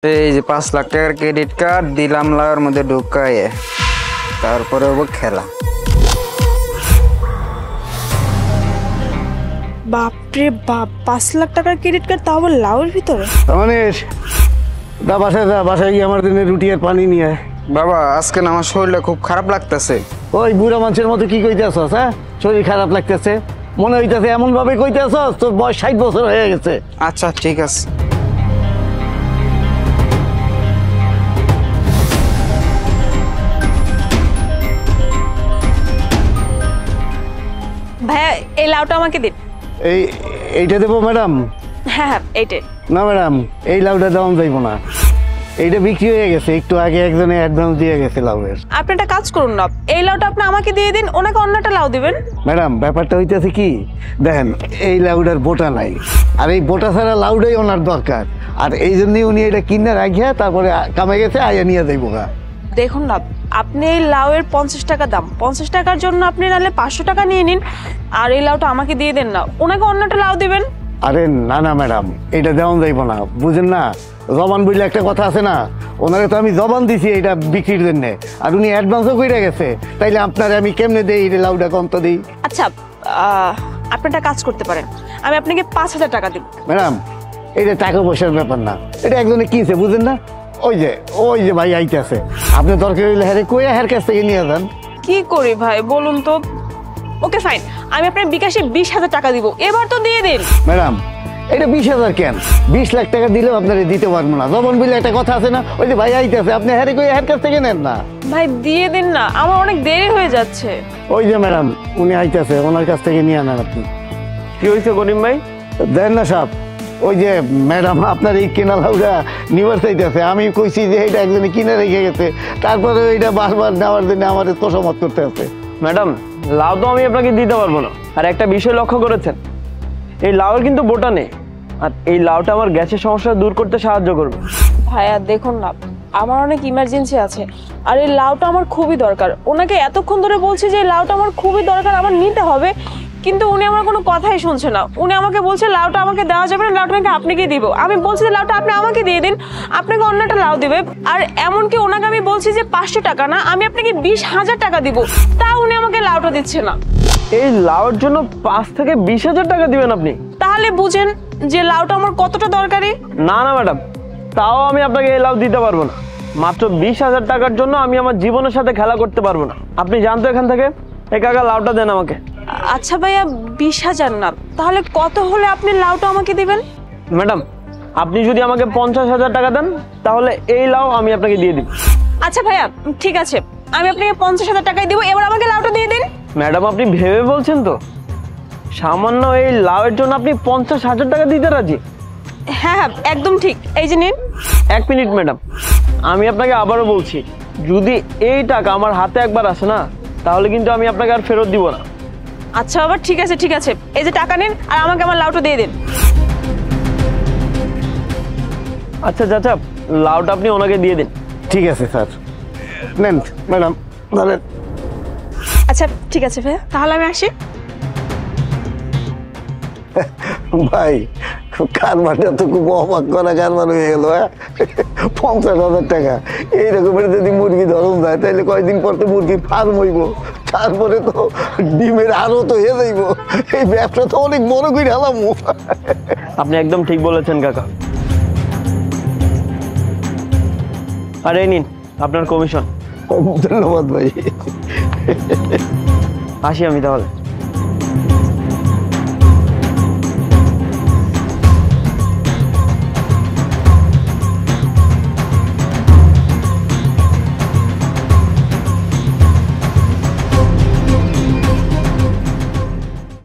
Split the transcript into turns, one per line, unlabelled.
এই যে 5 লাখ টাকার ক্রেডিট কার্ড দিলাম লাউয়ের মধ্যে ঢুকায়ে, তারপরে হবো খেলা।
বাপরে বাপ, 5 লাখ টাকার ক্রেডিট কার্ড, তাও আবার লাউয়ের ভিতরে।
রমেশ, বাসায় গিয়ে আমার দিনে রুটি আর পানি নিয়ে আয়।
বাবা আজকে না আমার শরীরটা খুব খারাপ লাগতেছে।
ওই বুড়া মানুষের মতো কি কইতেছস? হ্যাঁ, শরীর খারাপ লাগতেছে মনে হইতেছে, এমন ভাবে কইতেছস তোর বয়স 60 বছর হয়ে গেছে।
আচ্ছা ঠিক আছে।
ভাইয়া এই লাউটা আমাকে দিন।
এইটা দেবো ম্যাডাম?
হ্যাঁ হ্যাঁ এইটাই।
না ম্যাডাম, এই লাউটা দেওয়া যাইবো না, এইটা বিক্রি হয়ে গেছে, একটু আগে একজনে অ্যাডভান্স দিয়ে গেছে লাউয়ের।
আপনি একটা কাজ করুন না, এই লাউটা আপনি আমাকে দিয়ে দিন, ওনাকে অন্যটা লাউ দিবেন।
ম্যাডাম ব্যাপারটা হইতেছে কি, দেখেন এই লাউডার বোটা নাই, আর এই বোটা ছাড়া লাউডাই ওনার দরকার, আর এই জন্যই উনি এটা কিনে রাখিয়া তারপরে কামে গেছে, আইয়া নিয়ে যাইবো গা।
দেখুন না, আপনি এই লাউয়ের 50 টাকা দাম, 50 টাকার জন্য আপনি নাহলে 500 টাকা নিয়ে নিন, আর এই লাউটা আমাকে দিয়ে দেন না, ওনাকে অন্যটা লাউ দিবেন।
আরে না না ম্যাডাম, এটা দেওয়া যাইব না, বুঝেন না, জবান বললে একটা কথা আছে না, ওনারে তো আমি জবান দিছি এটা বিক্রির জন্য, আর উনি অ্যাডভান্সও করে গেছে, তাইলে আপনারে আমি কেমনে দেই এই লাউটা কম তো দিই।
আচ্ছা আপনি একটা কাজ করতে পারেন, আমি আপনাকে 5000 টাকা দিব।
ম্যাডাম এটা টাকা পয়সার ব্যাপার না, এটা একজনে কিনছে, বুঝেন না, ওই যে ভাই আইতেছে, আপনি দরকার হইলে হ্যাঁ কইয়া হ্যার কাছ থেকে নিয়ে যান।
কি করি ভাই বলুন তো? ওকে ফাইন, আমি আপনার বিকাশে 20,000 টাকা দিব, এবার তো দিয়ে দিন।
ম্যাডাম এটা 20,000 কেন, 20 লাখ টাকা দিলেও আপনারা দিতে পারবো না, জবান বললে একটা কথা আছে না, ওই যে ভাই আইতেছে, আপনি হ্যারে কইয়া হ্যার কাছ থেকে নেন না।
ভাই দিয়ে দিন না, আমার অনেক দেরি হয়ে যাচ্ছে।
ওই যে ম্যাডাম উনি আইতেছে, ওনার কাছ থেকে নিয়ে নেন আপনি।
কি হয়েছে গনিম ভাই?
দেন না সাহেব, ওই যে ম্যাডাম আপনার এই কেনা লাউটা নিবার চাইতেছে, আমি কইছি যে এটা একজনে কিনে রেখে গেছে, তারপরে ওইটা বারবার নেওয়ার জন্য আমাদের তোষমত করতে আছে।
ম্যাডাম লাউ তো আমি আপনাকে দিতে পারবো না, আর একটা বিষয় লক্ষ্য করেছেন, এই লাউয়ের কিন্তু বোটা নেই, আর এই লাউটা আমার গ্যাসের সমস্যা দূর করতে সাহায্য করবে।
ভাইয়া দেখুন না, আমার অনেক ইমার্জেন্সি আছে, আর এই লাউটা আমার খুবই দরকার, ওনাকে এতক্ষণ ধরে বলছি যে এই লাউটা আমার খুবই দরকার, আমার নিতে হবে, কিন্তু উনি আমার কোনো কথাই শুনছে না, উনি আমাকে বলছে লাউটা আমাকে দেওয়া যাবে না, লাউটা নাকি আপনাকে দিব। আমি বলছি যে লাউটা আপনি আমাকে দিয়ে দিন, আপনাকে অন্যটা লাউ দিবে, আর এমনকি ওনাকে আমি বলছি যে 500 টাকা না, আমি আপনাকে 20,000 টাকা দিব, তা উনি আমাকে লাউটা দিচ্ছে না।
এই লাউর জন্য 5 থেকে 20,000 টাকা দিবেন আপনি?
তাহলে বুঝেন যে লাউটা আমার কতটা দরকারি।
না না ম্যাডাম, তাও আমি আপনাকে এই লাউ দিতে পারবো না, মাত্র 20,000 টাকার জন্য আমি আমার জীবনের সাথে খেলা করতে পারবো না। আপনি জানতো এখান থেকে, এই কাকা লাউটা দেন আমাকে।
আচ্ছা ভাইয়া 20,000 না, তাহলে কত হলে আপনি লাউটা আমাকে দিবেন?
ম্যাডাম আপনি যদি আমাকে 50,000 টাকা দেন, তাহলে এই লাউ আমি আপনাকে দিয়ে দিব।
আচ্ছা ভাইয়া ঠিক আছে, আমি আপনাকে 50,000 টাকাই দিব, এবার আমাকে লাউটা দিয়ে দিন।
ম্যাডাম আপনি ভেবে বলছেন তো? সামান্য এই লাউয়ের জন্য আপনি 50,000 টাকা দিতে রাজি?
হ্যাঁ হ্যাঁ একদম ঠিক, এই যে নিন।
1 মিনিট ম্যাডাম, আমি আপনাকে আবারও বলছি, যদি এই টাকা আমার হাতে একবার আসে না, তাহলে কিন্তু আমি আপনাকে আর ফেরত দিব না।
আচ্ছা বাবা ঠিক আছে ঠিক আছে, এই যে টাকা নিন, আর আমাকে আমার লাউটা দিয়ে দিন।
আচ্ছা চাচা, লাউটা আপনি ওনাকে দিয়ে দিন।
ঠিক আছে স্যার, নেন ম্যাডাম ধরেন।
আচ্ছা ঠিক আছে ভাইয়া, তাহলে আমি আসি।
ভাই কারবারটা তো খুব অবাক করা কারবার হয়ে গেল। 50,000 টাকা, এইরকমের যদি মুরগি ধরন যায়, তাহলে কয়েকদিন পর তো মুরগির ফার্ম হইব, তারপরে তো ডিমের আরো তো হয়ে যাইব, এই ব্যবসা তো অনেক বড় করে হলাম।
আপনি একদম ঠিক বলেছেন কাকা। আর এই নিন আপনার কমিশন।
ধন্যবাদ ভাই।
আসি আমি তাহলে।